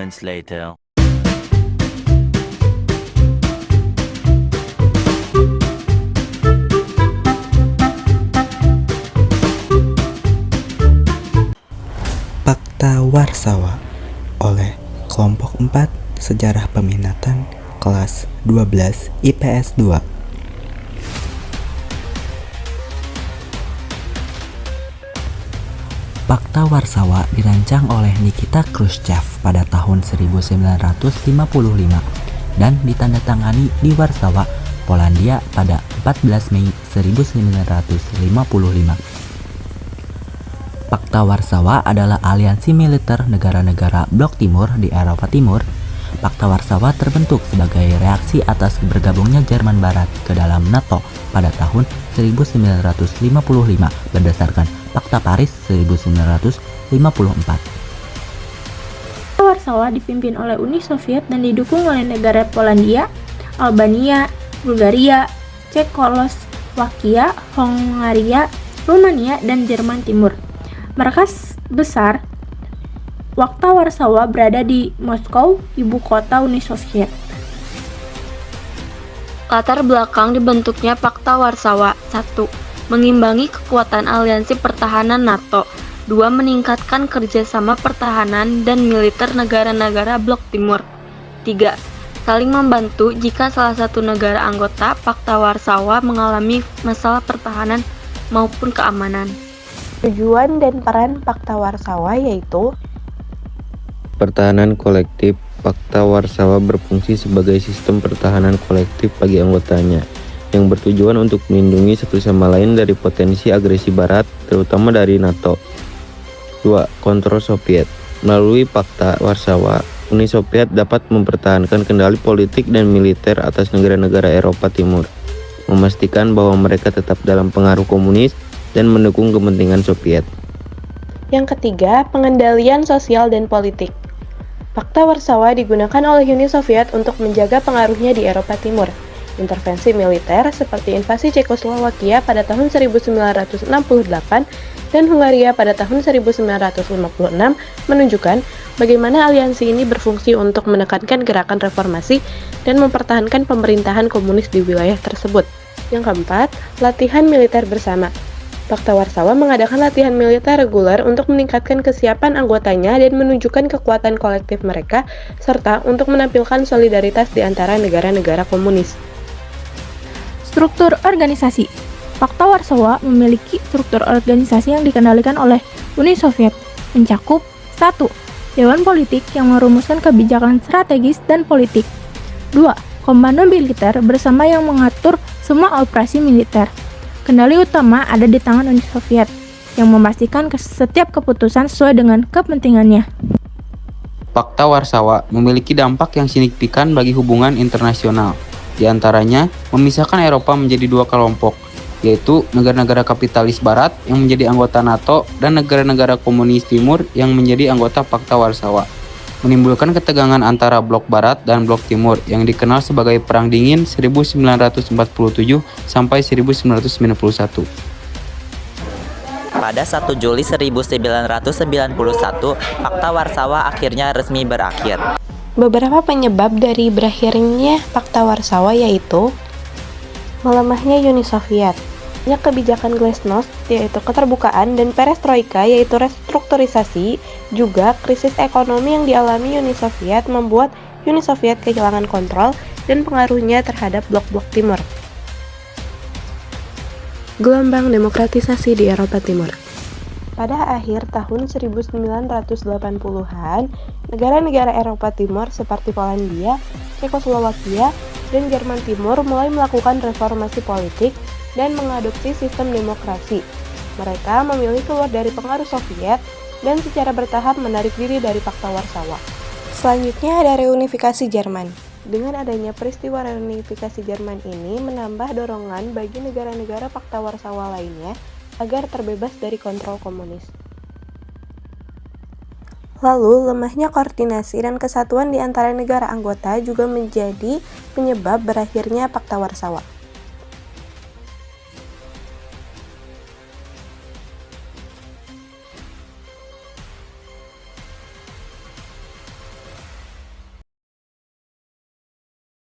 moments later. Fakta Warsawa oleh kelompok 4 Sejarah Peminatan kelas 12 IPS 2. Fakta Warsawa dirancang oleh Nikita Khrushchev pada tahun 1955 dan ditandatangani di Warsawa, Polandia pada 14 Mei 1955. Fakta Warsawa adalah aliansi militer negara-negara Blok Timur di Eropa Timur. Fakta Warsawa terbentuk sebagai reaksi atas bergabungnya Jerman Barat ke dalam NATO pada tahun 1955 berdasarkan Fakta Paris 1954. Warsawa dipimpin oleh Uni Soviet dan didukung oleh negara Polandia, Albania, Bulgaria, Cekoslowakia, Hongaria, Rumania, dan Jerman Timur. Markas besar Fakta Warsawa berada di Moskow, ibu kota Uni Soviet. Latar belakang dibentuknya Fakta Warsawa: 1. Mengimbangi kekuatan aliansi pertahanan NATO. 2. Meningkatkan kerjasama pertahanan dan militer negara-negara Blok Timur. 3. Saling membantu jika salah satu negara anggota Fakta Warsawa mengalami masalah pertahanan maupun keamanan. Tujuan dan peran Fakta Warsawa yaitu pertahanan kolektif. Fakta Warsawa berfungsi sebagai sistem pertahanan kolektif bagi anggotanya yang bertujuan untuk melindungi satu sama lain dari potensi agresi Barat, terutama dari NATO. 2. Kontrol Soviet. Melalui Fakta Warsawa, Uni Soviet dapat mempertahankan kendali politik dan militer atas negara-negara Eropa Timur, memastikan bahwa mereka tetap dalam pengaruh komunis dan mendukung kepentingan Soviet. Yang ketiga, pengendalian sosial dan politik. Fakta Warsawa digunakan oleh Uni Soviet untuk menjaga pengaruhnya di Eropa Timur. Intervensi militer seperti invasi Cekoslowakia pada tahun 1968 dan Hungaria pada tahun 1956 menunjukkan bagaimana aliansi ini berfungsi untuk menekankan gerakan reformasi dan mempertahankan pemerintahan komunis di wilayah tersebut. Yang keempat, latihan militer bersama. Fakta Warsawa mengadakan latihan militer reguler untuk meningkatkan kesiapan anggotanya dan menunjukkan kekuatan kolektif mereka, serta untuk menampilkan solidaritas di antara negara-negara komunis. Struktur organisasi. Fakta Warsawa memiliki struktur organisasi yang dikendalikan oleh Uni Soviet, mencakup 1. Dewan Politik yang merumuskan kebijakan strategis dan politik. 2. Komando militer bersama yang mengatur semua operasi militer. Kendali utama ada di tangan Uni Soviet, yang memastikan setiap keputusan sesuai dengan kepentingannya. Fakta Warsawa memiliki dampak yang signifikan bagi hubungan internasional. Di antaranya, memisahkan Eropa menjadi dua kelompok, yaitu negara-negara kapitalis Barat yang menjadi anggota NATO dan negara-negara komunis Timur yang menjadi anggota Fakta Warsawa. Menimbulkan ketegangan antara Blok Barat dan Blok Timur yang dikenal sebagai Perang Dingin 1947 sampai 1991. Pada 1 Juli 1991, Fakta Warsawa akhirnya resmi berakhir. Beberapa penyebab dari berakhirnya Fakta Warsawa yaitu melemahnya Uni Soviet, kebijakan Glasnost yaitu keterbukaan dan perestroika yaitu restrukturisasi, juga krisis ekonomi yang dialami Uni Soviet membuat Uni Soviet kehilangan kontrol dan pengaruhnya terhadap blok-blok timur. Gelombang demokratisasi di Eropa Timur. Pada akhir tahun 1980-an, negara-negara Eropa Timur seperti Polandia, Cekoslowakia, dan Jerman Timur mulai melakukan reformasi politik dan mengadopsi sistem demokrasi. Mereka memilih keluar dari pengaruh Soviet dan secara bertahap menarik diri dari Fakta Warsawa. Selanjutnya ada reunifikasi Jerman. Dengan adanya peristiwa reunifikasi Jerman ini menambah dorongan bagi negara-negara Fakta Warsawa lainnya agar terbebas dari kontrol komunis. Lalu, lemahnya koordinasi dan kesatuan di antara negara anggota juga menjadi penyebab berakhirnya Fakta Warsawa.